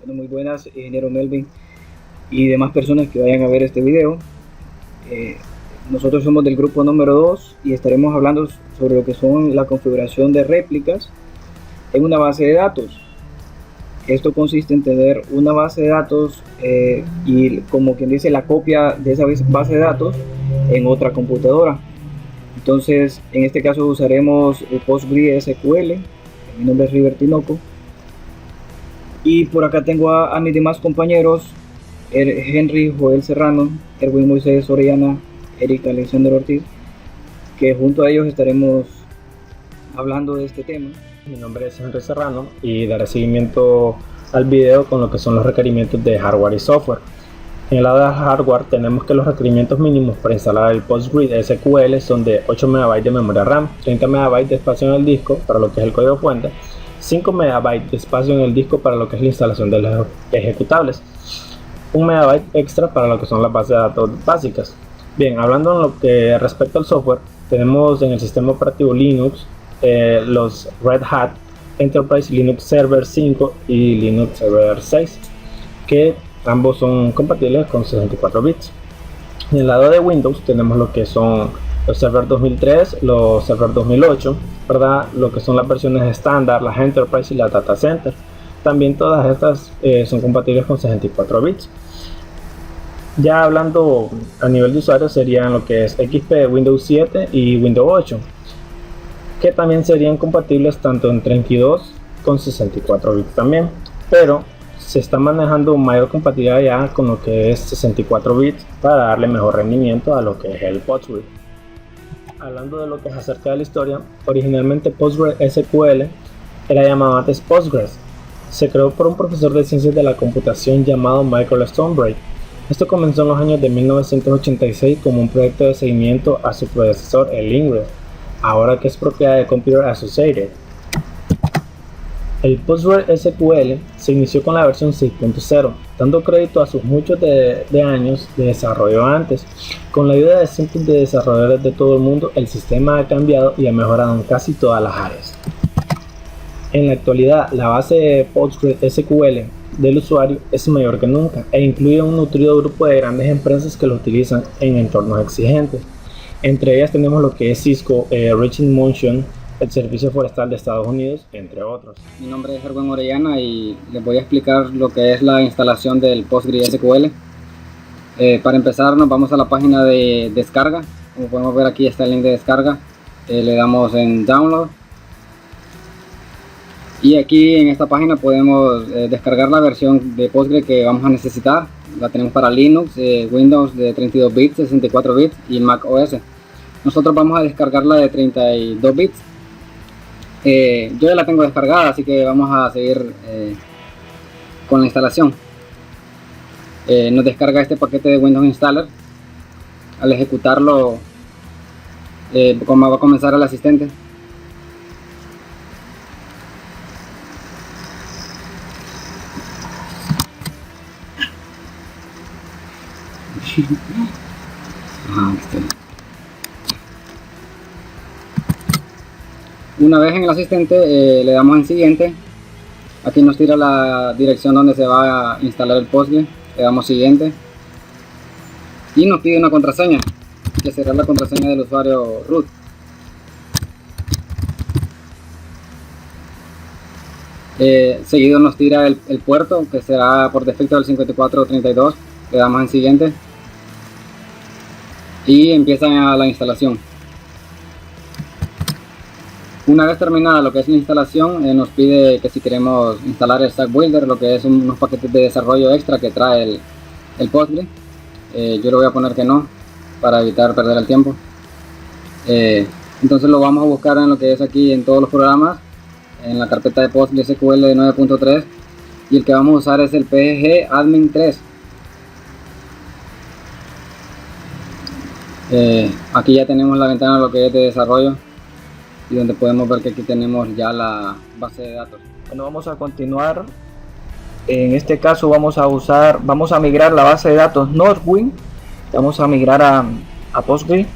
Bueno, muy buenas, ingeniero Melvin y demás personas que vayan a ver este video. Eh, Nosotros somos del grupo número 2 y estaremos hablando sobre lo que son la configuración de réplicas en una base de datos. Esto consiste en tener una base de datos y, como quien dice, la copia de esa base de datos en otra computadora. Entonces, en este caso usaremos el PostgreSQL. Mi nombre es River Tinoco. Y por acá tengo a mis demás compañeros, Henry Joel Serrano, Erwin Moisés Orellana, Eric Alexander Ortiz, que junto a ellos estaremos hablando de este tema. Mi nombre es Henry Serrano y daré seguimiento al video con lo que son los requerimientos de hardware y software. En el lado de hardware tenemos que los requerimientos mínimos para instalar el PostgreSQL son de 8 MB de memoria RAM, 30 MB de espacio en el disco para lo que es el código fuente, 5 MB de espacio en el disco para lo que es la instalación de los ejecutables, 1 MB extra para lo que son las bases de datos básicas. Bien, hablando en lo que respecta al software, tenemos en el sistema operativo Linux los Red Hat Enterprise Linux Server 5 y Linux Server 6, que ambos son compatibles con 64 bits. En el lado de Windows tenemos lo que son los Server 2003, los Server 2008, ¿verdad? Lo que son las versiones estándar, las Enterprise y la Data Center. También todas estas son compatibles con 64 bits. Ya hablando a nivel de usuario serían lo que es XP, Windows 7 y Windows 8, que también serían compatibles tanto en 32 con 64 bits también, pero se está manejando mayor compatibilidad ya con lo que es 64 bits para darle mejor rendimiento a lo que es el Postgre. Hablando de lo que es acerca de la historia, originalmente PostgreSQL era llamado antes Postgres. Se creó por un profesor de ciencias de la computación llamado Michael Stonebridge. Esto comenzó en los años de 1986 como un proyecto de seguimiento a su predecesor, el Ingress, ahora que es propiedad de Computer Associated. El PostgreSQL se inició con la versión 6.0, dando crédito a sus muchos de años de desarrollo antes. Con la ayuda de cientos de desarrolladores de todo el mundo, el sistema ha cambiado y ha mejorado en casi todas las áreas. En la actualidad, la base de PostgreSQL del usuario es mayor que nunca e incluye un nutrido grupo de grandes empresas que lo utilizan en entornos exigentes. Entre ellas tenemos lo que es Cisco, Richard Motion, el Servicio Forestal de Estados Unidos, entre otros. Mi nombre es Erwin Orellana y les voy a explicar lo que es la instalación del PostgreSQL. Para empezar, nos vamos a la página de descarga. Como podemos ver, aquí está el link de descarga. Le damos en Download. Y aquí en esta página podemos descargar la versión de Postgre que vamos a necesitar. La tenemos para Linux, Windows de 32 bits, 64 bits y Mac OS. Nosotros vamos a descargarla de 32 bits. Yo ya la tengo descargada, así que vamos a seguir con la instalación. Nos descarga este paquete de Windows Installer. Al ejecutarlo, como va a comenzar el asistente. Una vez en el asistente, le damos en siguiente. Aquí nos tira la dirección donde se va a instalar el Postgre. Le damos siguiente y nos pide una contraseña, que será la contraseña del usuario root. Seguido nos tira el puerto, que será por defecto el 5432. Le damos en siguiente y empieza la instalación. Una vez terminada lo que es la instalación, nos pide que si queremos instalar el Stack Builder, lo que es unos paquetes de desarrollo extra que trae el Postgre. Yo le voy a poner que no, para evitar perder el tiempo. Entonces lo vamos a buscar en lo que es aquí en todos los programas, en la carpeta de PostgreSQL de 9.3, y el que vamos a usar es el PGG Admin 3. Aquí ya tenemos la ventana de lo que es de desarrollo y donde podemos ver que aquí tenemos ya la base de datos. Bueno, vamos a continuar. En este caso vamos a migrar la base de datos Northwind. Vamos a migrar a Postgre,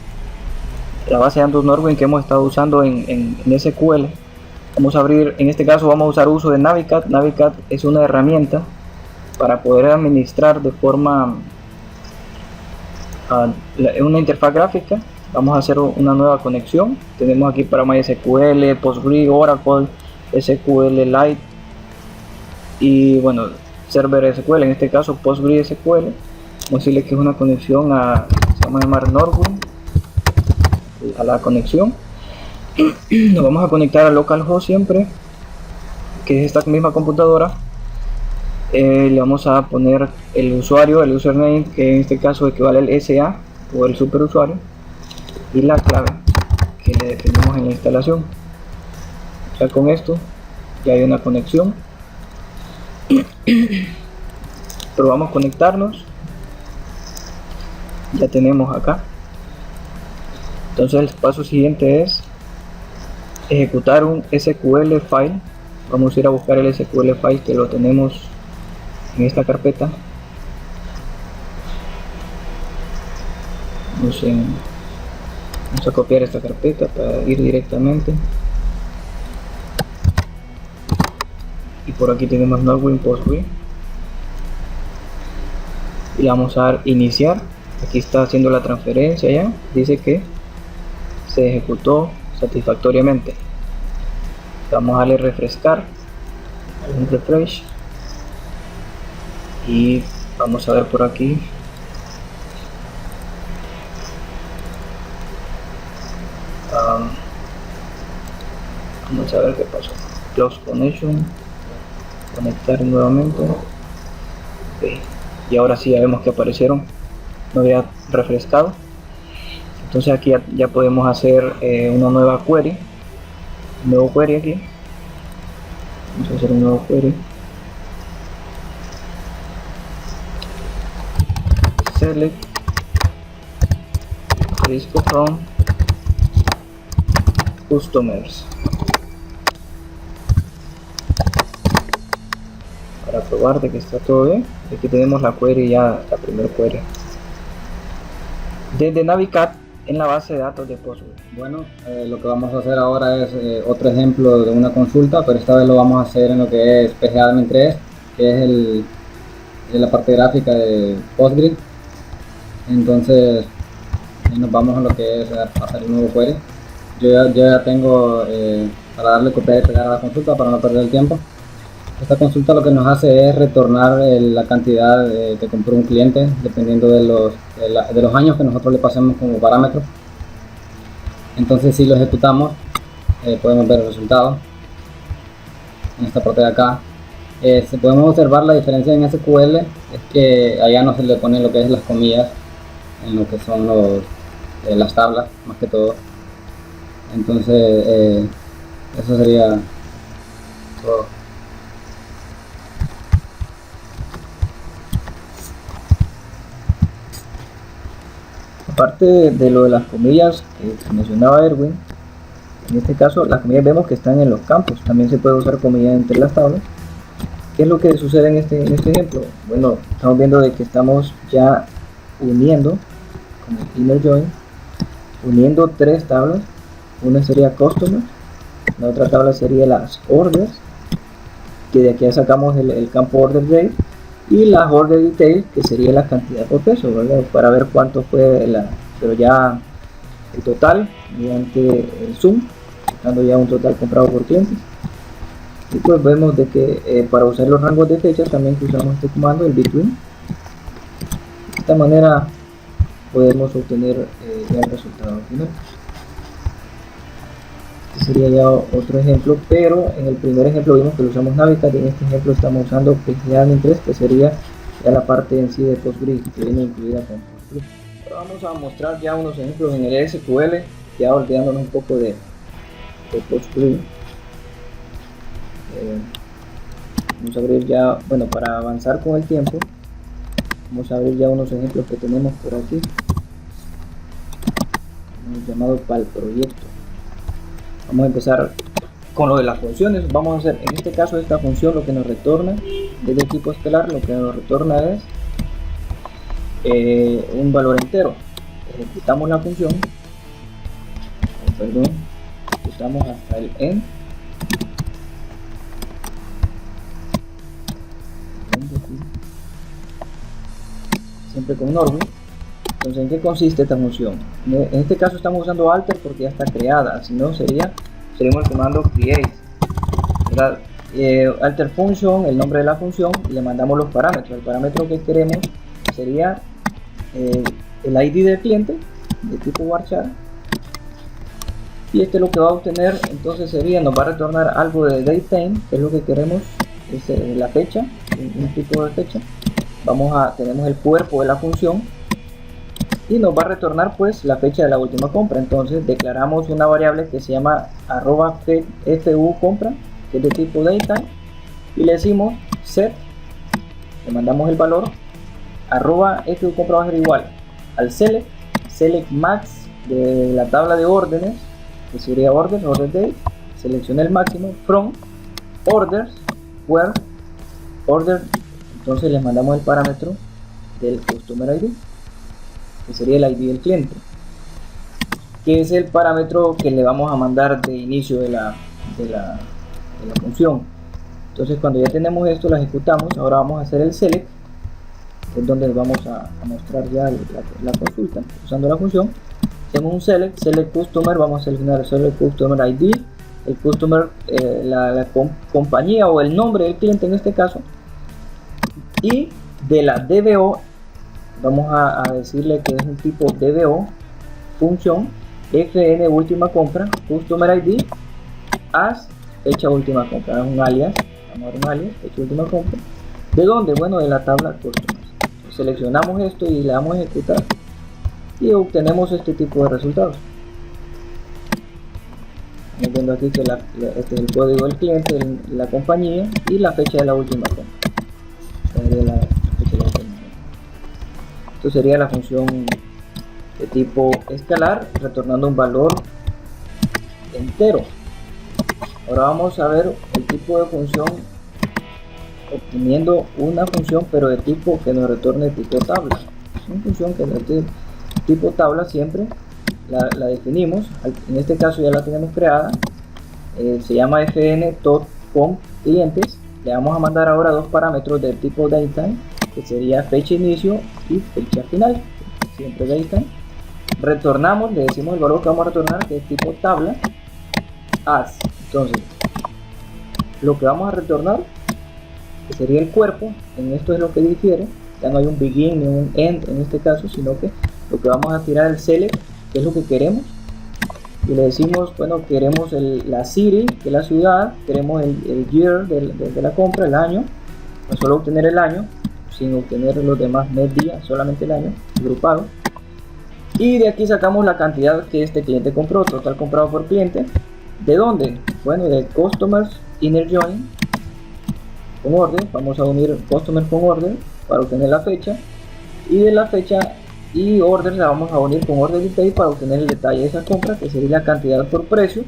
la base de datos Northwind que hemos estado usando en SQL. Vamos a abrir, en este caso vamos a usar uso de Navicat. Navicat es una herramienta para poder administrar de forma una interfaz gráfica, vamos a hacer una nueva conexión. Tenemos aquí para MySQL, Postgre, Oracle, SQLite y bueno, Server SQL, en este caso PostgreSQL. Vamos a decirle que es una conexión vamos a llamar Norwood a la conexión. Nos vamos a conectar a localhost siempre, que es esta misma computadora. Le vamos a poner el usuario, el username, que en este caso equivale al SA o el superusuario, y la clave que le definimos en la instalación. Ya con esto ya hay una conexión. Probamos conectarnos. Ya tenemos acá. Entonces el paso siguiente es ejecutar un SQL file. Vamos a ir a buscar el SQL file, que lo tenemos en esta carpeta. Vamos a copiar esta carpeta para ir directamente. Y por aquí tenemos Norwood Postgre. Y le vamos a dar iniciar. Aquí está haciendo la transferencia ya. Dice que se ejecutó satisfactoriamente. Vamos a darle refrescar, un refresh, y vamos a ver por aquí. Vamos a ver qué pasó. Close connection, conectar nuevamente. Okay. Y ahora sí ya vemos que aparecieron, no había refrescado. Entonces aquí ya podemos hacer una nueva query, un nuevo query aquí. Vamos a hacer un nuevo query. Select disco from customers para probar de que está todo bien. Aquí tenemos la query, ya la primera query desde Navicat en la base de datos de Postgre. Bueno, lo que vamos a hacer ahora es otro ejemplo de una consulta, pero esta vez lo vamos a hacer en lo que es PGAdmin 3, que es la parte gráfica de Postgre. Entonces nos vamos a lo que es hacer un nuevo query. Yo ya tengo para darle copiar y pegar a la consulta para no perder el tiempo. Esta consulta lo que nos hace es retornar la cantidad que compró un cliente, dependiendo de los años que nosotros le pasemos como parámetro. Entonces si lo ejecutamos, podemos ver el resultado en esta parte de acá. Podemos observar la diferencia en SQL, es que allá no se le pone lo que es las comillas en lo que son las tablas, más que todo. Entonces eso sería todo. Aparte de lo de las comillas que mencionaba Erwin, en este caso las comillas vemos que están en los campos. También se puede usar comillas entre las tablas. ¿Qué es lo que sucede en este ejemplo? Bueno, estamos viendo de que estamos ya uniendo, como inner join, uniendo tres tablas. Una sería customer, la otra tabla sería las orders, que de aquí ya sacamos el campo order date, y las order detail, que sería la cantidad por peso, ¿verdad? Para ver cuánto fue pero ya el total mediante el sum, dando ya un total comprado por clientes. Y pues vemos de que para usar los rangos de fechas también usamos este comando, el between. De esta manera podemos obtener ya el resultado final. Este sería ya otro ejemplo, pero en el primer ejemplo vimos que lo usamos Navicat, y en este ejemplo estamos usando PGAdmin 3, que sería ya la parte en sí de Postgre, que viene incluida con Postgre. Ahora vamos a mostrar ya unos ejemplos en el SQL, ya olvidándonos un poco de Postgre. Vamos a abrir ya, bueno, para avanzar con el tiempo, vamos a abrir ya unos ejemplos que tenemos por aquí, llamado para el proyecto. Vamos a empezar con lo de las funciones. Vamos a hacer, en este caso, esta función lo que nos retorna desde tipo escalar, lo que nos retorna es un valor entero. Ejecutamos la función, ejecutamos hasta el end. siempre con Norwin. Entonces, ¿en qué consiste esta función? En este caso estamos usando alter porque ya está creada, si no seríamos el comando create, ¿verdad? Alter function, el nombre de la función, y le mandamos los parámetros. El parámetro que queremos sería el ID del cliente de tipo varchar, y este lo que va a obtener entonces sería, nos va a retornar algo de datetime, que es lo que queremos, es la fecha, un tipo de fecha. Tenemos el cuerpo de la función y nos va a retornar pues la fecha de la última compra. Entonces declaramos una variable que se llama @fucompra, que es de tipo datetime, y le decimos set, le mandamos el valor @fucompra va a ser igual al select max de la tabla de órdenes, que sería order date, selecciona el máximo from orders where order. Entonces le mandamos el parámetro del customer ID, que sería el ID del cliente, que es el parámetro que le vamos a mandar de inicio de la función. Entonces, cuando ya tenemos esto, lo ejecutamos. Ahora vamos a hacer el select, que es donde vamos a mostrar ya la consulta usando la función. Hacemos un select customer, vamos a seleccionar el select customer ID, el customer, la compañía o el nombre del cliente en este caso, y de la DBO vamos a decirle que es un tipo DBO función FN última compra customer ID as fecha última compra, es un alias, vamos a dar un alias, fecha última compra. ¿De dónde? Bueno, de la tabla customers. Seleccionamos esto y le damos a ejecutar y obtenemos este tipo de resultados. Estamos viendo aquí que este es el código del cliente, la compañía y la fecha de la última compra. Esto sería la función de tipo escalar, retornando un valor entero. Ahora vamos a ver el tipo de función, obteniendo una función pero de tipo que nos retorne tipo tabla. Una función que nos retorne tipo tabla, siempre la definimos. En este caso ya la tenemos creada, se llama fn.com clientes. Le vamos a mandar ahora dos parámetros del tipo datetime, que sería fecha inicio y fecha final, siempre datetime. Retornamos, le decimos el valor que vamos a retornar, que es tipo tabla as. Entonces, lo que vamos a retornar, que sería el cuerpo, en esto es lo que difiere, ya no hay un begin ni un end en este caso, sino que lo que vamos a tirar es el select, que es lo que queremos, y le decimos, bueno, queremos la city, que es la ciudad, queremos el year de la compra, el año, no solo obtener el año, sin obtener los demás mes, días, solamente el año, agrupado. Y de aquí sacamos la cantidad que este cliente compró, total comprado por cliente. ¿De dónde? Bueno, de customers inner join con orden, vamos a unir customers con orden para obtener la fecha, y de la fecha y order la vamos a unir con order detail para obtener el detalle de esa compra, que sería la cantidad por precio.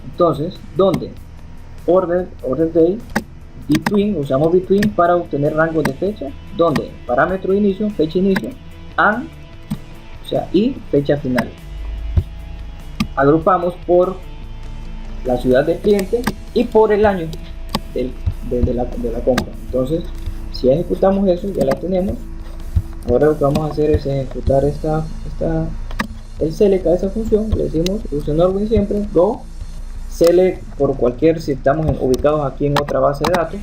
Entonces, ¿dónde? Order date, between, usamos between para obtener rangos de fecha, donde parámetro de inicio, fecha inicio, and, o sea, y fecha final. Agrupamos por la ciudad del cliente y por el año de la compra. Entonces, si ejecutamos eso, ya la tenemos. Ahora lo que vamos a hacer es ejecutar el select a esa función. Le decimos, use Norwin siempre, go select por cualquier, si estamos ubicados aquí en otra base de datos,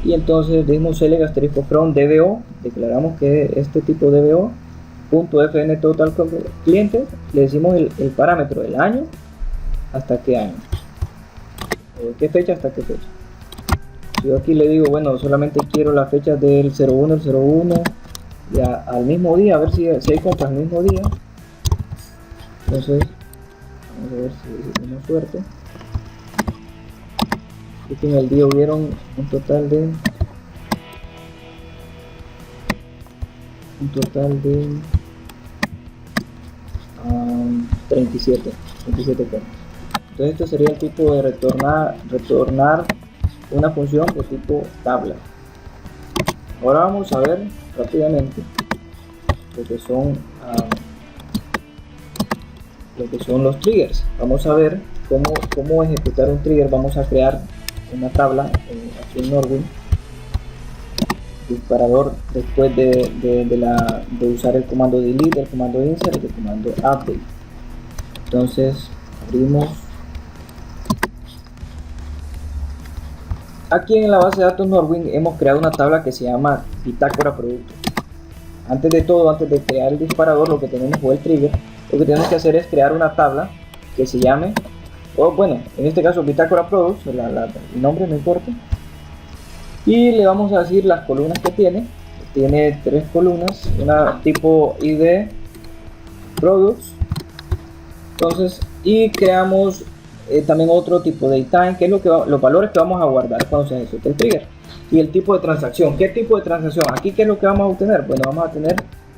y entonces decimos select asterisco from DBO, declaramos que este tipo DBO .fn total cliente, le decimos el parámetro del año, hasta qué año, o de qué fecha hasta qué fecha. Si yo aquí le digo, bueno, solamente quiero la fecha del 01 el 01 ya al mismo día, a ver si hay compras al mismo día. Entonces vamos a ver si tenemos suerte. Y que en el día hubieron un total de 37 compras. Entonces esto sería el tipo de retornar una función de tipo tabla. Ahora vamos a ver rápidamente lo que son los triggers. Vamos a ver cómo ejecutar un trigger. Vamos a crear una tabla aquí en Norwin. disparador después de usar el comando delete, el comando insert y el comando update. Entonces abrimos. Aquí en la base de datos Norwind hemos creado una tabla que se llama bitácora producto. Antes de todo, antes de crear el disparador, lo que tenemos, o el trigger, lo que tenemos que hacer es crear una tabla que se llame, o bueno, en este caso bitácora products, el nombre no importa, y le vamos a decir las columnas que tiene. Tiene 3 columnas, una tipo ID products. Entonces, y creamos también otro tipo de time, que es los valores que vamos a guardar cuando se ejecute el trigger. Y el tipo de transacción. ¿Qué tipo de transacción? Aquí, ¿qué es lo que vamos a obtener? Bueno, vamos a tener,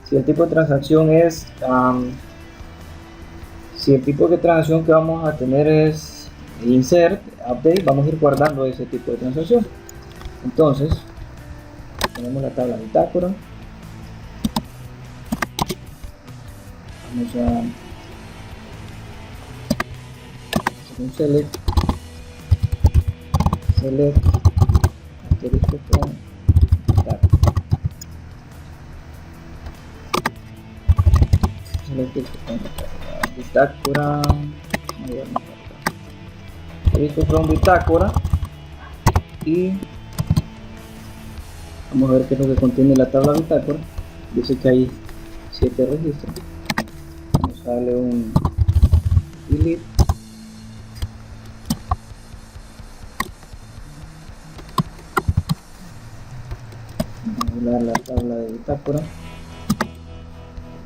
si el tipo de transacción es si el tipo de transacción que vamos a tener es insert, update, vamos a ir guardando ese tipo de transacción. Entonces tenemos la tabla bitácora, vamos a hacer un select asterisco con bitácora, asterisco from bitácora, y vamos a ver qué es lo que contiene la tabla bitácora. Dice que hay 7 registros. Vamos a darle un delete. Vamos a dar la tabla de bitácora.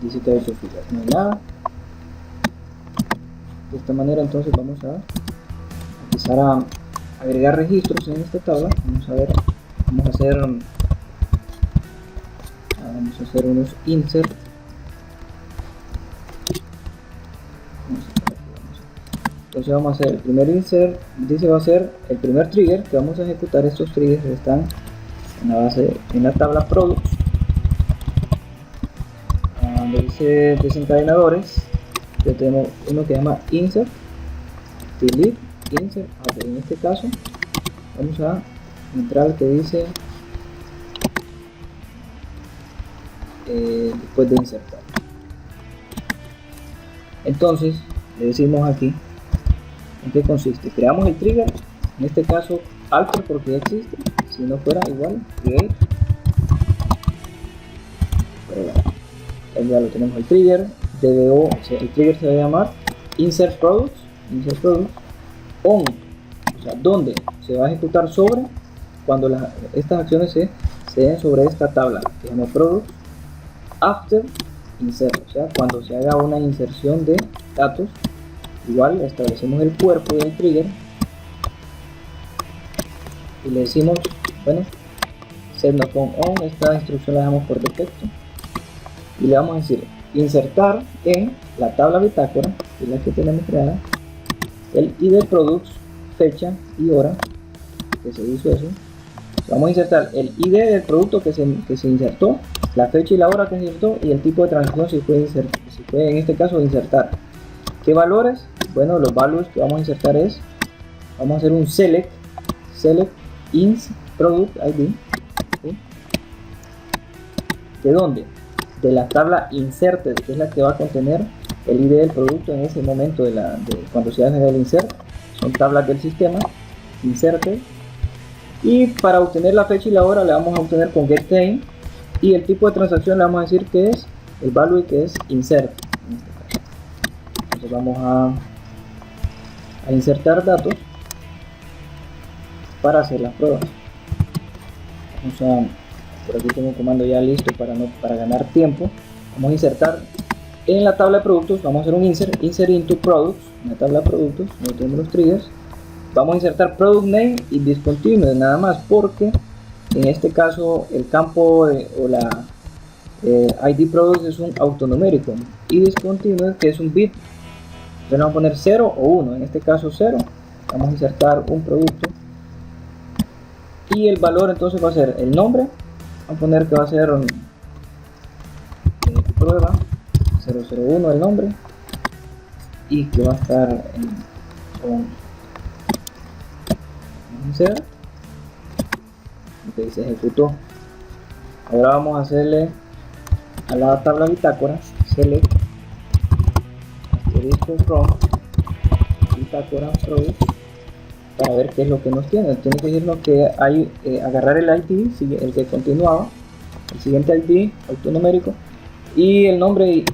Dice que hay 8 filas, no hay nada. De esta manera entonces vamos a empezar a agregar registros en esta tabla. Vamos a ver, vamos a hacer unos insert. Entonces vamos a hacer el primer insert. Dice va a ser el primer trigger que vamos a ejecutar. Estos triggers están en la base, en la tabla products, donde dice desencadenadores. Ya tenemos uno que se llama insert, delete, insert, update. En este caso vamos a entrar al que dice después de insertar. Entonces le decimos aquí en qué consiste. Creamos el trigger, en este caso alter porque ya existe, si no fuera igual create, pero ya lo tenemos el trigger. El trigger se va a llamar insert products on, o sea, donde se va a ejecutar sobre, cuando estas acciones se den sobre esta tabla que se llama products, after insert, o sea, cuando se haga una inserción de datos. Igual establecemos el cuerpo del trigger y le decimos, bueno, set no con on. Esta instrucción la dejamos por defecto y le vamos a decir insertar en la tabla bitácora, que es la que tenemos creada, el ID products, fecha y hora que se hizo eso. Vamos a insertar el ID del producto que se insertó, la fecha y la hora que se insertó, y el tipo de transacción si fue en este caso insertar. ¿Qué valores? Bueno, los values que vamos a insertar vamos a hacer un select ins product ID, ¿sí? ¿De dónde? De la tabla inserted, que es la que va a contener el ID del producto en ese momento cuando se hace el insert. Son tablas del sistema inserted, y para obtener la fecha y la hora le vamos a obtener con getTime, y el tipo de transacción le vamos a decir que es el value, que es insert en este caso. Entonces vamos a insertar datos para hacer las pruebas. Por aquí tengo un comando ya listo para ganar tiempo. Vamos a insertar en la tabla de productos. Vamos a hacer un insert into products, en la tabla de productos donde tenemos los triggers. Vamos a insertar product name y discontinued nada más, porque en este caso el campo o la ID products es un autonumérico, y discontinued, que es un bit. Entonces vamos a poner 0 o 1, en este caso 0. Vamos a insertar un producto y el valor entonces va a ser el nombre. Vamos a poner que va a ser prueba 001 el nombre, y que va a estar con insert, que se ejecutó. Ahora vamos a hacerle a la tabla bitácora select asterisco from bitácora product para ver qué es lo que nos tiene. Tiene que decirnos que hay agarrar el ID, el que continuaba, el siguiente ID autonumérico y el nombre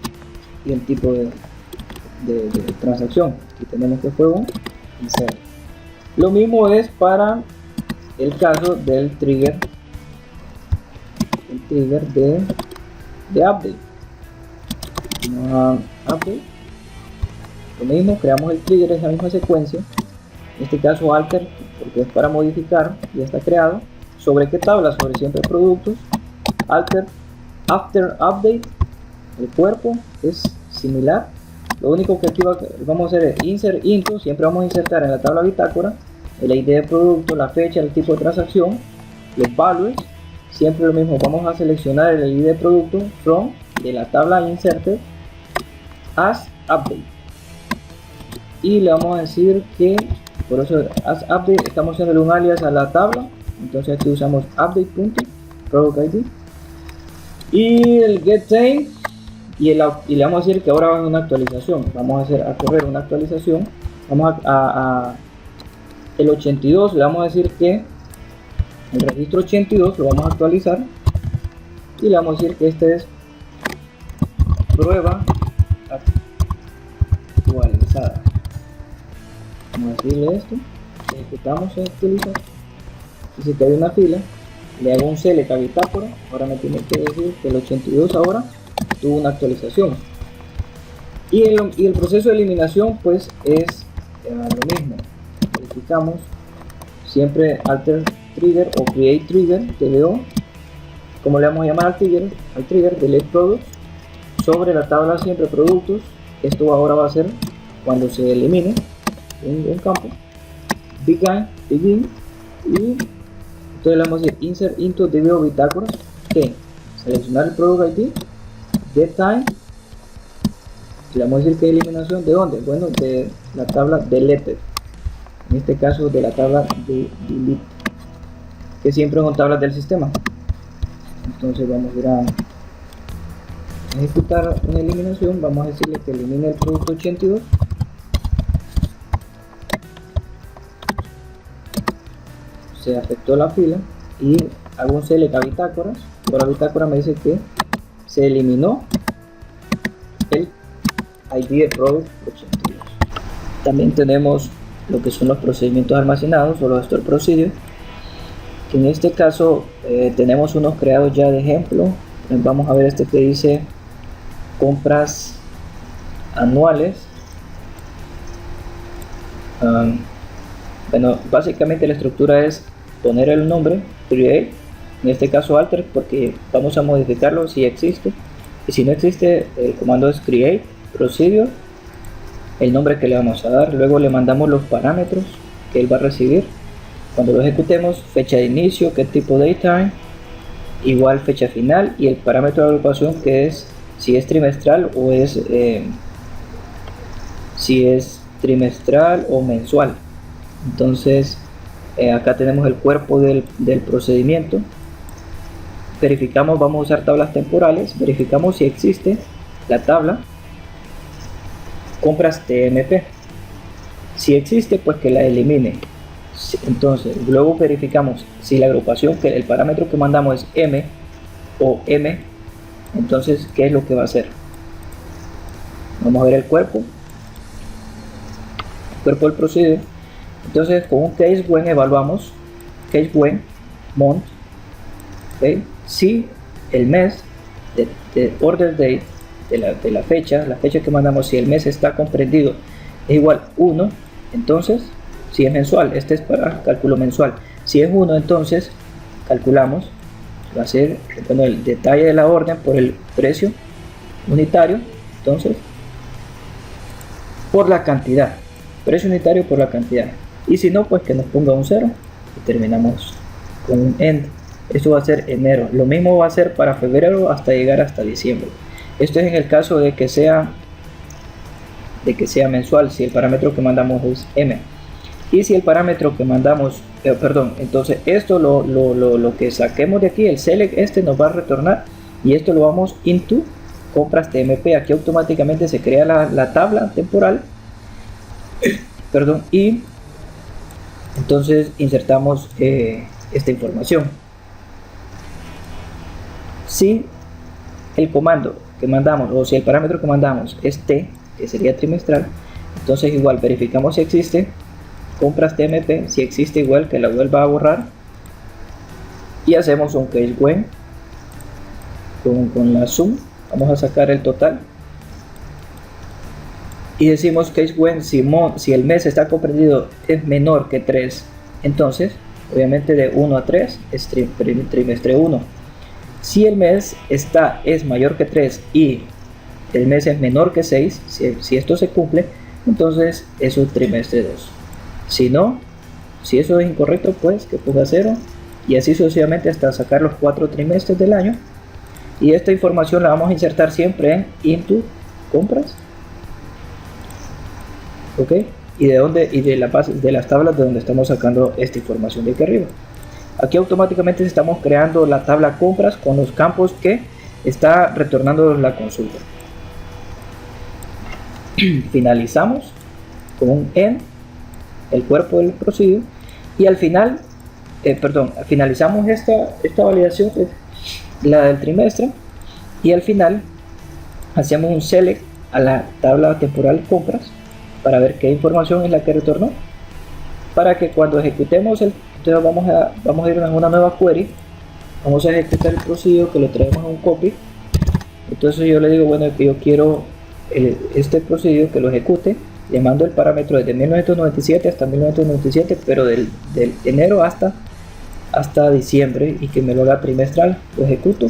y el tipo de transacción. Aquí tenemos que fue un insert. Lo mismo es para el caso del trigger, de update. Update. Lo mismo, creamos el trigger en la misma secuencia. En este caso alter, porque es para modificar, ya está creado. ¿Sobre qué tabla? Sobre siempre productos. Alter, after update. El cuerpo es similar. Lo único que aquí vamos a hacer es insert into. Siempre vamos a insertar en la tabla bitácora el ID de producto, la fecha, el tipo de transacción, los values. Siempre lo mismo, vamos a seleccionar el ID de producto from de la tabla inserted as update y le vamos a decir que por eso as update estamos haciendo un alias a la tabla. Entonces aquí usamos update.product ID y el getTime y le vamos a decir que ahora va a una actualización. Vamos a correr una actualización. Vamos a el 82, le vamos a decir que el registro 82 lo vamos a actualizar y le vamos a decir que este es prueba actualizada. Vamos a decirle esto, ejecutamos en actualizar, dice que hay una fila, le hago un select a bitácora, ahora me tiene que decir que el 82 ahora tuvo una actualización y el proceso de eliminación pues es lo mismo. Verificamos siempre alter trigger o create trigger TLO, como le vamos a llamar al trigger delete products sobre la tabla siempre productos. Esto ahora va a ser cuando se elimine un campo begin y entonces le vamos a decir insert into DBO bitácoras que seleccionar el product ID getTime y le vamos a decir que eliminación de dónde, bueno, de la tabla deleted, en este caso de la tabla de delete, que siempre son tablas del sistema. Entonces vamos a ir a ejecutar una eliminación. Vamos a decirle que elimine el producto 82 se afectó la fila y hago un select a bitácoras. Por la bitácora me dice que se eliminó el ID de product 82. También tenemos lo que son los procedimientos almacenados o los store procedures, que en este caso tenemos unos creados ya de ejemplo. Vamos a ver este que dice compras anuales. Bueno, básicamente la estructura es poner el nombre create, en este caso alter, porque vamos a modificarlo si existe, y si no existe el comando es create procedure, el nombre que le vamos a dar. Luego le mandamos los parámetros que él va a recibir cuando lo ejecutemos, fecha de inicio, que es tipo datetime, igual fecha final, y el parámetro de agrupación que es si es trimestral o es si es trimestral o mensual. Entonces acá tenemos el cuerpo del procedimiento. Verificamos, vamos a usar tablas temporales, verificamos si existe la tabla compras TMP. Si existe, pues que la elimine. Entonces luego verificamos si la agrupación, que el parámetro que mandamos es M o M, entonces qué es lo que va a hacer. Vamos a ver el cuerpo del procedimiento. Entonces con un case when evaluamos case when month, ¿okay? Si el mes de order date de la fecha, que mandamos, si el mes está comprendido es igual 1, entonces si es mensual, este es para cálculo mensual. Si es 1, entonces calculamos, va a ser, bueno, el detalle de la orden por el precio unitario, entonces por la cantidad, precio unitario por la cantidad, y si no, pues que nos ponga un 0 y terminamos con un end. Esto va a ser enero. Lo mismo va a ser para febrero hasta llegar hasta diciembre. Esto es en el caso de que sea mensual, si el parámetro que mandamos es M. Y si el parámetro que mandamos perdón, entonces esto lo que saquemos de aquí, el select este nos va a retornar, y esto lo vamos into compras TMP. Aquí automáticamente se crea la tabla temporal, perdón, y entonces insertamos esta información. Si el comando que mandamos, o si el parámetro que mandamos es T, que sería trimestral, entonces igual verificamos si existe compras TMP, si existe igual que la vuelva a borrar, y hacemos un case when con la sum. Vamos a sacar el total y decimos case when si el mes está comprendido es menor que 3, entonces obviamente de 1 a 3 es trimestre 1. Si el mes es mayor que 3 y el mes es menor que 6, si esto se cumple, entonces eso es trimestre 2. Si no, si eso es incorrecto, pues que ponga 0, y así sucesivamente hasta sacar los 4 trimestres del año. Y esta información la vamos a insertar siempre en into compras, ok, y de la base de las tablas de donde estamos sacando esta información de aquí arriba. Aquí automáticamente estamos creando la tabla compras con los campos que está retornando la consulta. Finalizamos con un end, el cuerpo del procedimiento, y al final, finalizamos esta validación, la del trimestre, y al final hacemos un select a la tabla temporal compras para ver qué información es la que retornó, para que cuando ejecutemos entonces vamos a ir a una nueva query, vamos a ejecutar el procedimiento que lo traemos a un copy. Entonces yo le digo, bueno, que yo quiero este procedimiento que lo ejecute, le mando el parámetro desde 1997 hasta 1997, pero del enero hasta diciembre, y que me lo haga trimestral. Lo ejecuto,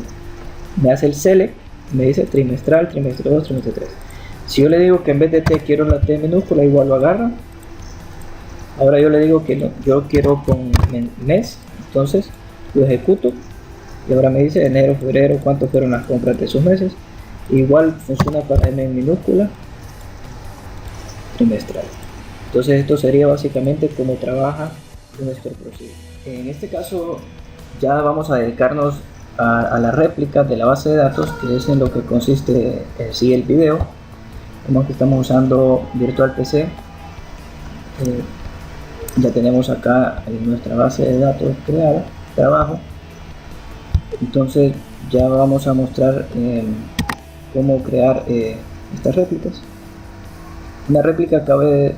me hace el select, me dice trimestral, trimestre 2, trimestre 3. Si yo le digo que en vez de T quiero la T minúscula, igual lo agarra. Ahora yo le digo que no, yo quiero con mes, entonces lo ejecuto y ahora me dice enero, febrero, cuánto fueron las compras de esos meses. Igual funciona para M minúscula, trimestral. Entonces esto sería básicamente cómo trabaja nuestro proceso. En este caso ya vamos a dedicarnos a la réplica de la base de datos, que es en lo que consiste en sí el video. Como que estamos usando VirtualPC, ya tenemos acá nuestra base de datos creada de abajo. Entonces ya vamos a mostrar cómo crear estas réplicas. Una réplica cabe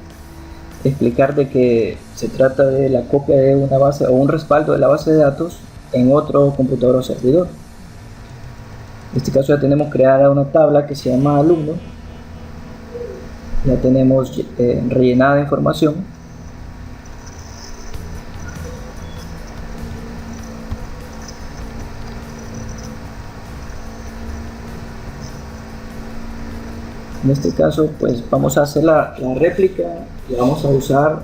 explicar de que se trata de la copia de una base o un respaldo de la base de datos en otro computador o servidor. En este caso ya tenemos creada una tabla que se llama alumno, ya tenemos rellenada de información. En este caso pues vamos a hacer la réplica, la vamos a usar,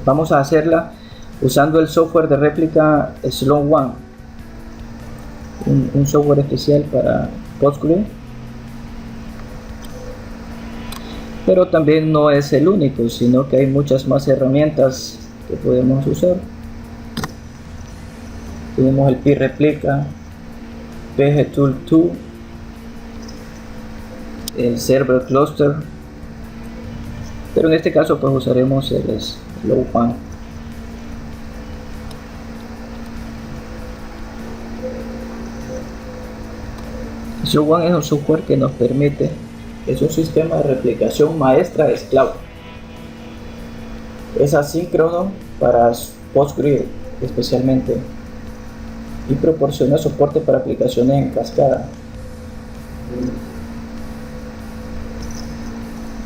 vamos a hacerla usando el software de réplica Sloan One, un software especial para Postgre. Pero también no es el único, sino que hay muchas más herramientas que podemos usar. Tenemos el PReplica, PGTool 2, el Server Cluster, pero en este caso pues usaremos el Sloan One. Sloan One es un software que nos permite, es un sistema de replicación maestra esclavo. Es asíncrono para Postgre especialmente y proporciona soporte para aplicaciones en cascada.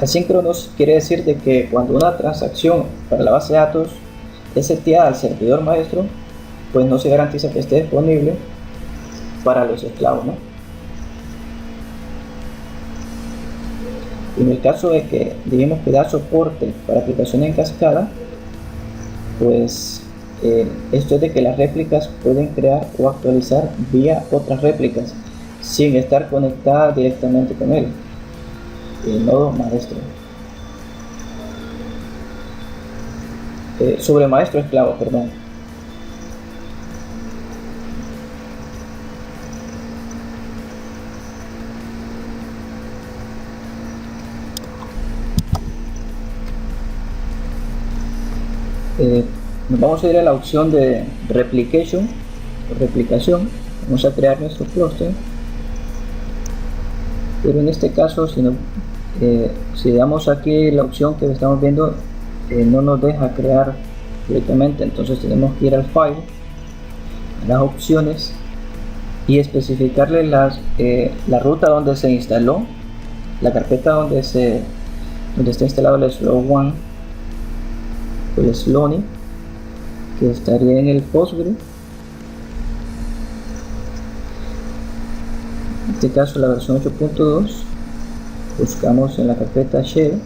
Asíncronos quiere decir de que cuando una transacción para la base de datos es seteada al servidor maestro, pues no se garantiza que esté disponible para los esclavos, ¿no? En el caso de que digamos que da soporte para aplicaciones en cascada, pues esto es de que las réplicas pueden crear o actualizar vía otras réplicas sin estar conectadas directamente con él, el nodo maestro. Sobre maestro esclavo, perdón. vamos a ir a la opción de replication o replicación. Vamos a crear nuestro clúster, pero en este caso si damos aquí la opción que estamos viendo, no nos deja crear directamente. Entonces tenemos que ir al file, a las opciones, y especificarle la ruta donde se instaló, la carpeta donde está instalado el Slow1 o el Slony, que estaría en el Postgre. En este caso la versión 8.2. buscamos en la carpeta shell,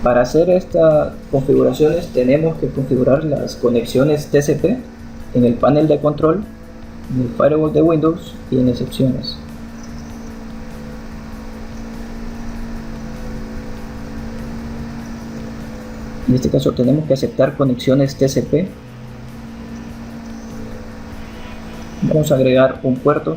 para hacer estas configuraciones tenemos que configurar las conexiones TCP en el panel de control, en el firewall de Windows y en excepciones. En este caso tenemos que aceptar conexiones TCP. Vamos a agregar un puerto.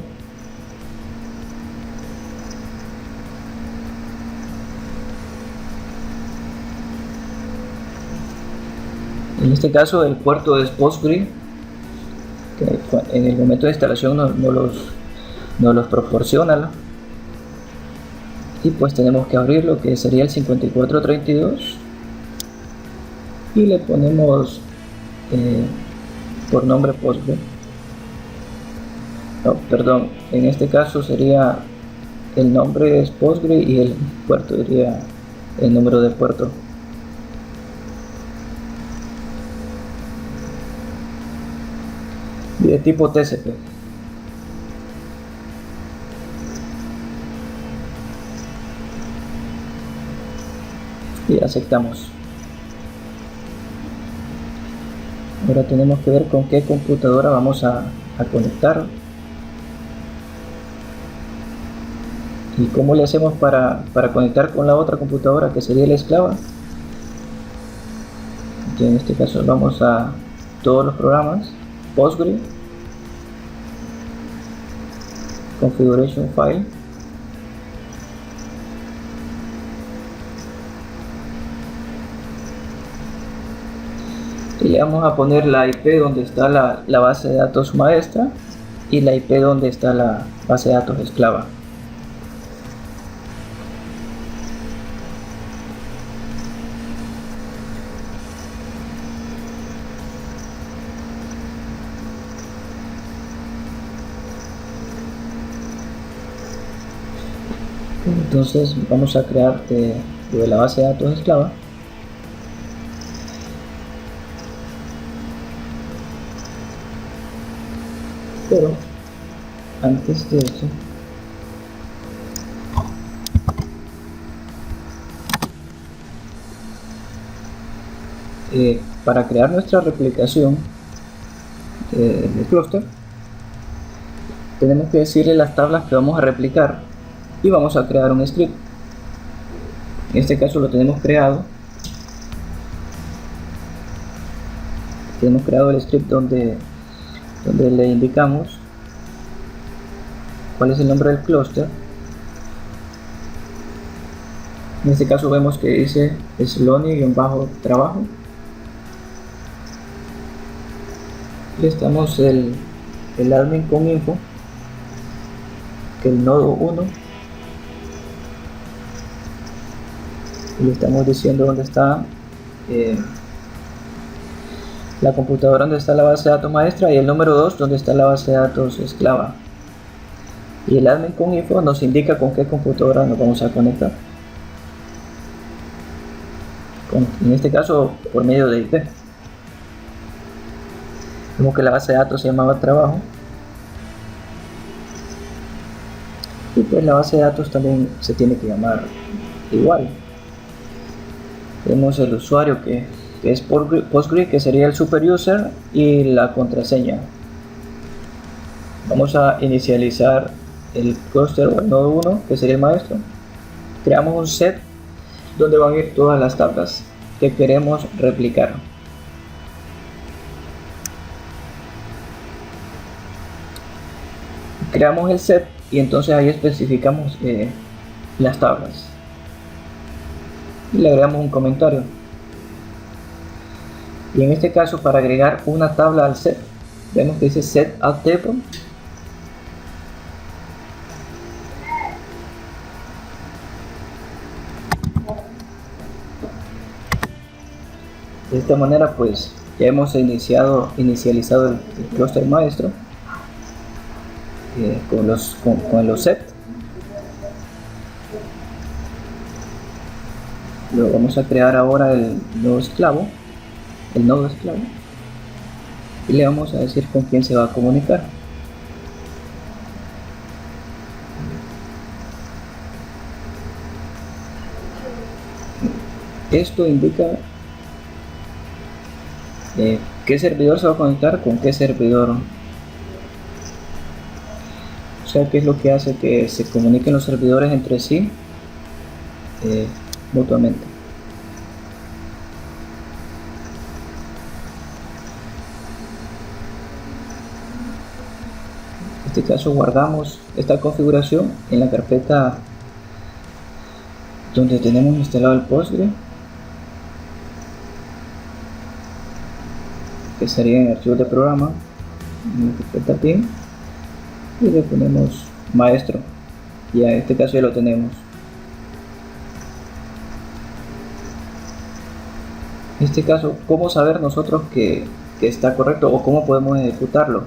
En este caso el puerto es Postgre, que en el momento de instalación no los proporciona, y pues tenemos que abrir lo que sería el 5432 y le ponemos por nombre Postgre. No, perdón, en este caso sería el nombre es Postgre y el puerto sería el número de puerto. Y de tipo TCP. Y aceptamos. Ahora tenemos que ver con qué computadora vamos a conectar y cómo le hacemos para conectar con la otra computadora, que sería la esclava. Aquí en este caso vamos a todos los programas, Postgre, Configuration File, y le vamos a poner la IP donde está la base de datos maestra y la IP donde está la base de datos esclava. Entonces vamos a crear de la base de datos esclava. Pero antes de eso, para crear nuestra replicación del clúster, tenemos que decirle las tablas que vamos a replicar y vamos a crear un script. En este caso lo tenemos creado. Tenemos creado el script donde le indicamos cuál es el nombre del clúster. En este caso vemos que dice Slony-trabajo. Y estamos el admin con info, que el nodo 1, y le estamos diciendo dónde está la computadora donde está la base de datos maestra, y el número 2 donde está la base de datos esclava. Y el admin con info nos indica con qué computadora nos vamos a conectar, en este caso por medio de IP. Vemos que la base de datos se llamaba trabajo, y pues la base de datos también se tiene que llamar igual. Tenemos el usuario que es Postgre, que sería el super user, y la contraseña. Vamos a inicializar el clúster o el nodo 1, que sería el maestro. Creamos un set donde van a ir todas las tablas que queremos replicar. creamos el set y entonces ahí especificamos las tablas y le agregamos un comentario. Y en este caso, para agregar una tabla al set, vemos que dice set add table. De esta manera pues ya hemos inicializado el clúster maestro con los set. Luego vamos a crear ahora el nodo esclavo y le vamos a decir con quién se va a comunicar. Esto indica qué servidor se va a conectar con qué servidor, o sea, qué es lo que hace que se comuniquen los servidores entre sí mutuamente. En este caso guardamos esta configuración en la carpeta donde tenemos instalado el Postgre, que sería en archivos de programa, en la carpeta pin, y le ponemos maestro, y en este caso ya lo tenemos. En este caso, ¿cómo saber nosotros que está correcto o cómo podemos ejecutarlo?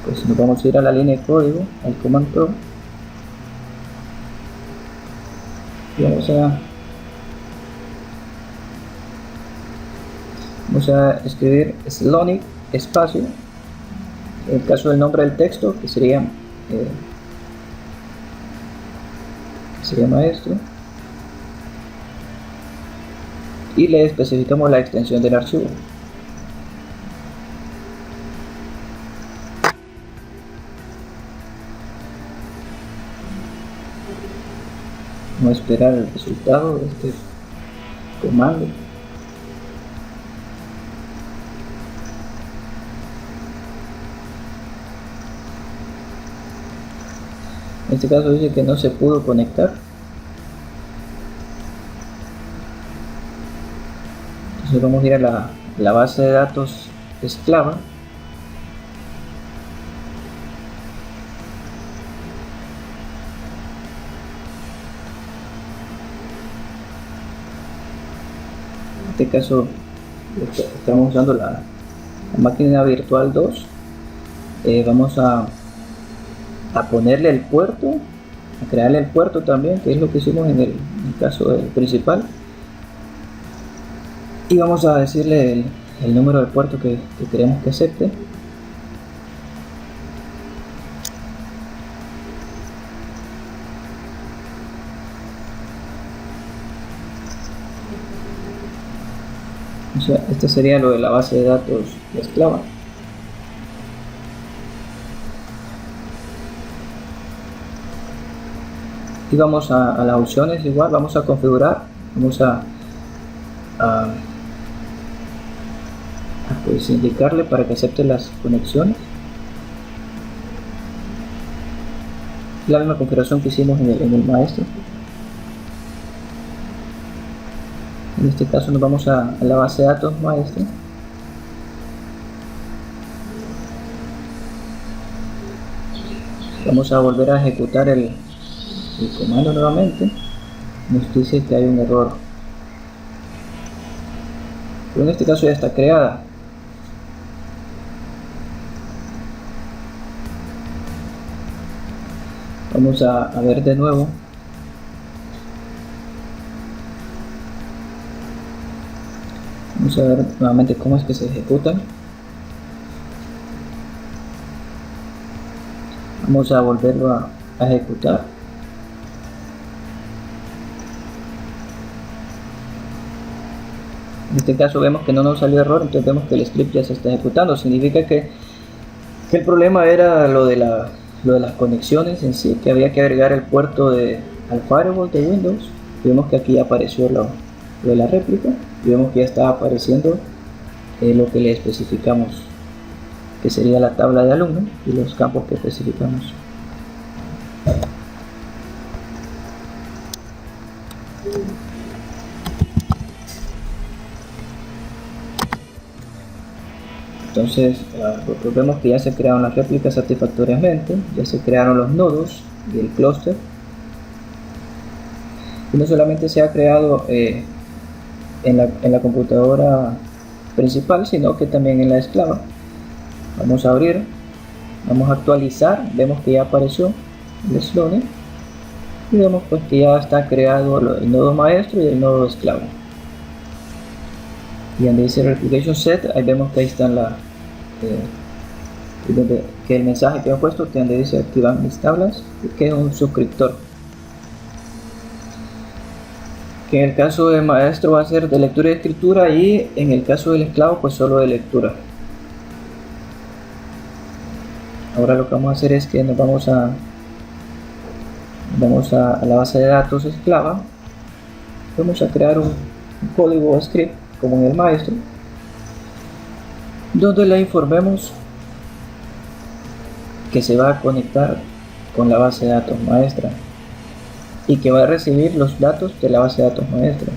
Pues nos vamos a ir a la línea de código, al Command Pro, y vamos a escribir Slonic espacio, en el caso del nombre del texto, que sería maestro, y le especificamos la extensión del archivo. Vamos a esperar el resultado de este comando. En este caso dice que no se pudo conectar. Entonces vamos a ir a la base de datos esclava. En este caso estamos usando la máquina virtual 2. Vamos a ponerle el puerto, a crearle el puerto también, que es lo que hicimos en el caso del principal, y vamos a decirle el número de puerto que queremos que acepte. O sea, este sería lo de la base de datos esclava. Y vamos a las opciones, igual vamos a configurar, vamos a pues indicarle para que acepte las conexiones, la misma configuración que hicimos en el maestro. En este caso nos vamos a la base de datos maestro, vamos a volver a ejecutar el comando nuevamente. Nos dice que hay un error, pero en este caso ya está creada. Vamos a ver de nuevo. Vamos a ver nuevamente cómo es que se ejecutan. Vamos a volverlo a ejecutar. En este caso vemos que no nos salió error, entonces vemos que el script ya se está ejecutando. Significa que el problema era lo de las conexiones en sí, que había que agregar el puerto al firewall de Windows. Y vemos que aquí ya apareció lo de la réplica, y vemos que ya está apareciendo lo que le especificamos que sería la tabla de alumno y los campos que especificamos. Entonces vemos que ya se crearon las réplicas satisfactoriamente, ya se crearon los nodos y el clúster, y no solamente se ha creado en la computadora principal, sino que también en la esclava. Vamos a abrir, vamos a actualizar, vemos que ya apareció el Sloane y vemos pues que ya está creado el nodo maestro y el nodo esclavo. Y donde dice replication set, ahí vemos que ahí están que el mensaje que he puesto, que donde dice activar mis tablas, que es un suscriptor, que en el caso del maestro va a ser de lectura y escritura, y en el caso del esclavo pues solo de lectura. Ahora lo que vamos a hacer es que nos vamos a la base de datos esclava, vamos a crear un código script como en el maestro, donde le informemos que se va a conectar con la base de datos maestra y que va a recibir los datos de la base de datos maestra.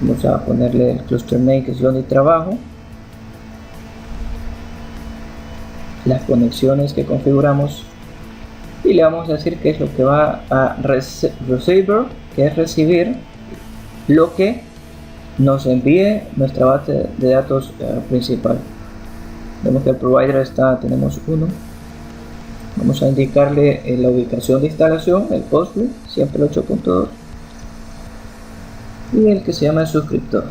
Vamos a ponerle el cluster name, que es donde trabajo, las conexiones que configuramos, y le vamos a decir que es lo que va a receiver, que es recibir lo que nos envíe nuestra base de datos principal. Vemos que el provider tenemos uno. Vamos a indicarle la ubicación de instalación, el Postgre, siempre el 8.2, y el que se llama el suscriptor.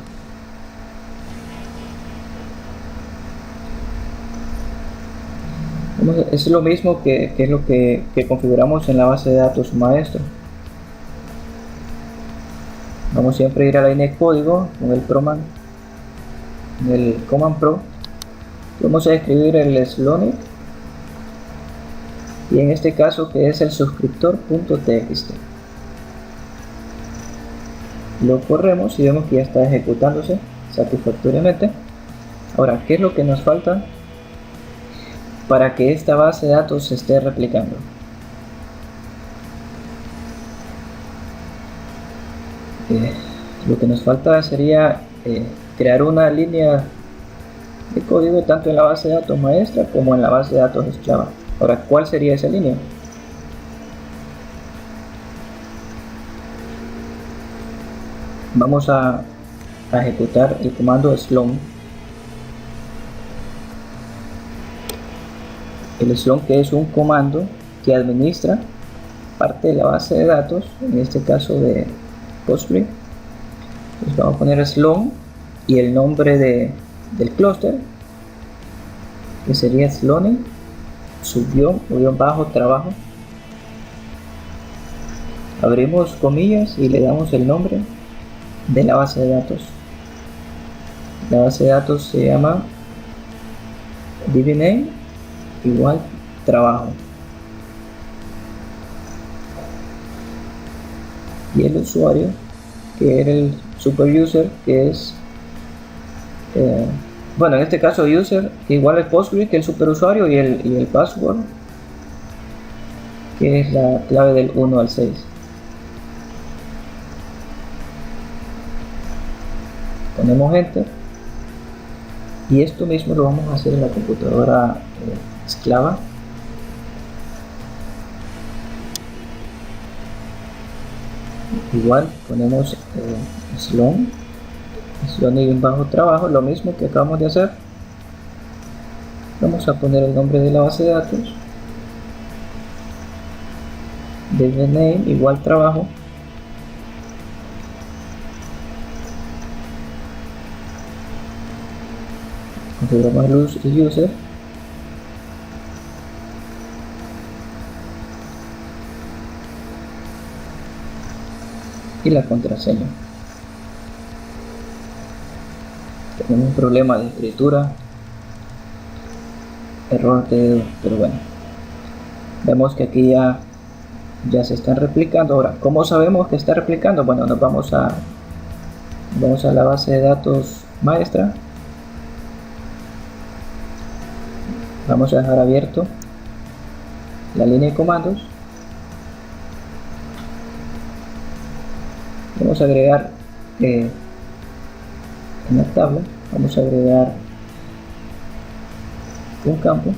Es lo mismo que es lo que configuramos en la base de datos maestro. Vamos siempre a ir a la línea de código con el proman, el command pro. Vamos a escribir el Sloane, y en este caso que es el suscriptor.txt. Lo corremos y vemos que ya está ejecutándose satisfactoriamente. Ahora, ¿qué es lo que nos falta para que esta base de datos se esté replicando? Lo que nos falta sería crear una línea de código tanto en la base de datos maestra como en la base de datos esclava. Ahora, ¿cuál sería esa línea? Vamos a ejecutar el comando Sloane. El Sloane, que es un comando que administra parte de la base de datos, en este caso de Postgre. Pues vamos a poner Sloane y el nombre del clúster, que sería Sloane subguión o guión bajo trabajo. Abrimos comillas y le damos el nombre de la base de datos. La base de datos se llama dbname igual trabajo, y el usuario, que era el super user, que es bueno, en este caso user, que igual el Postgre, que es el superusuario, y el password, que es la clave del 1 al 6. Ponemos enter, y esto mismo lo vamos a hacer en la computadora esclava. Igual ponemos Sloane y bajo trabajo, lo mismo que acabamos de hacer. Vamos a poner el nombre de la base de datos, dbname igual trabajo, configuramos el user, y la contraseña. Tenemos un problema de escritura, error de dedo, pero bueno, vemos que aquí ya se están replicando. Ahora, ¿cómo sabemos que está replicando? Bueno, nos vamos a la base de datos maestra, Vamos a dejar abierto la línea de comandos. Vamos a agregar en la tabla, vamos a agregar un campo.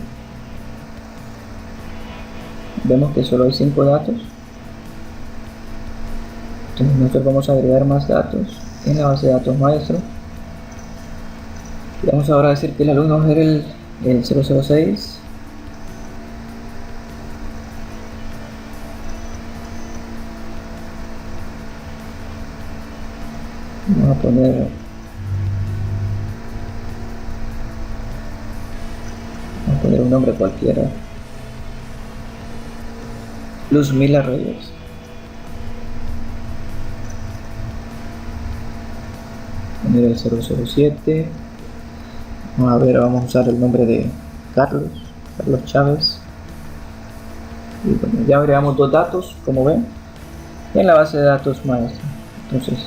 Vemos que solo hay 5 datos. Entonces nosotros vamos a agregar más datos en la base de datos maestro. Y vamos ahora a decir que el alumno va a ser el 006. Vamos a poner un nombre cualquiera. Luzmila Reyes. Poner el 007. A ver, vamos a usar el nombre de Carlos Chávez. Y bueno, ya agregamos 2 datos, como ven, en la base de datos maestra. Entonces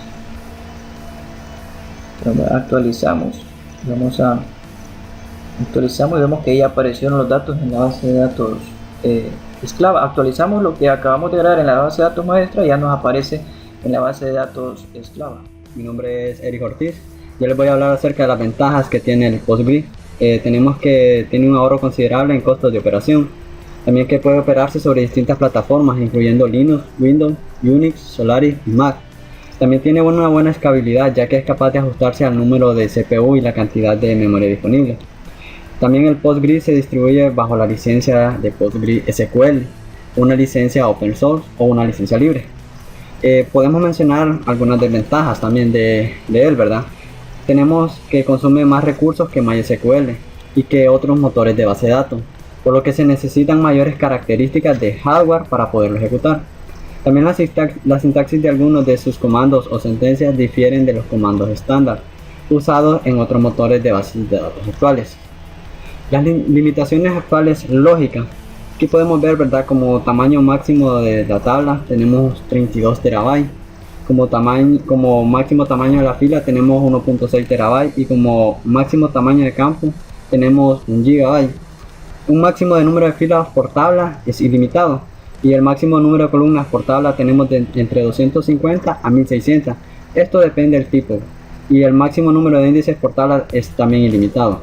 actualizamos y vemos que ya aparecieron los datos en la base de datos esclava. Actualizamos lo que acabamos de agregar en la base de datos maestra, ya nos aparece en la base de datos esclava. Mi nombre es Eric Ortiz. Yo les voy a hablar acerca de las ventajas que tiene el PostGrid. Tenemos que tiene un ahorro considerable en costos de operación. También que puede operarse sobre distintas plataformas, incluyendo Linux, Windows, Unix, Solaris y Mac. También tiene una buena escalabilidad, ya que es capaz de ajustarse al número de CPU y la cantidad de memoria disponible. También el PostGrid se distribuye bajo la licencia de PostGrid SQL, una licencia open source o una licencia libre. Podemos mencionar algunas desventajas también de él, ¿verdad? Tenemos que consume más recursos que MySQL y que otros motores de base de datos, por lo que se necesitan mayores características de hardware para poderlo ejecutar. También la sintaxis de algunos de sus comandos o sentencias difieren de los comandos estándar usados en otros motores de bases de datos actuales. Las limitaciones actuales lógicas, aquí podemos ver, ¿verdad? Como tamaño máximo de la tabla tenemos 32 terabytes, como máximo tamaño de la fila tenemos 1.6 terabytes y como máximo tamaño de campo tenemos 1 gigabyte. Un máximo de número de filas por tabla es ilimitado y el máximo número de columnas por tabla tenemos entre 250 a 1600. Esto depende del tipo, y el máximo número de índices por tabla es también ilimitado.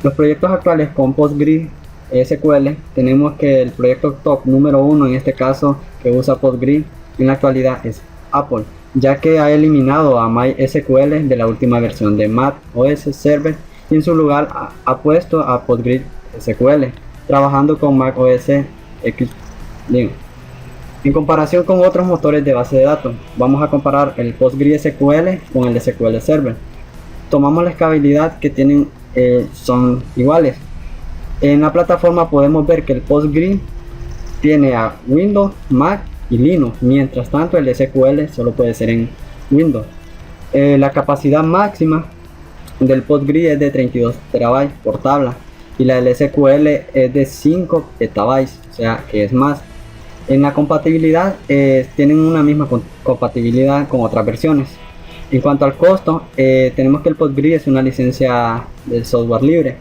Los proyectos actuales con PostGrid SQL, tenemos que el proyecto top número 1 en este caso que usa PostGrid en la actualidad es Apple, ya que ha eliminado a MySQL de la última versión de Mac OS Server y en su lugar ha puesto a PostGrid SQL, trabajando con Mac OS X. En comparación con otros motores de base de datos, vamos a comparar el PostGrid SQL con el SQL Server. Tomamos la escalabilidad que tienen, son iguales. En la plataforma podemos ver que el PostGrid tiene a Windows, Mac y Linux, mientras tanto el SQL solo puede ser en Windows. La capacidad máxima del PostGrid es de 32 terabytes por tabla y la del SQL es de 5 petabytes, o sea que es más. En la compatibilidad tienen una misma compatibilidad con otras versiones. En cuanto al costo, tenemos que el PostGrid es una licencia del software libre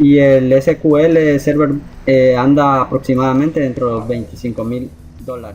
y el SQL Server anda aproximadamente dentro de los $25,000.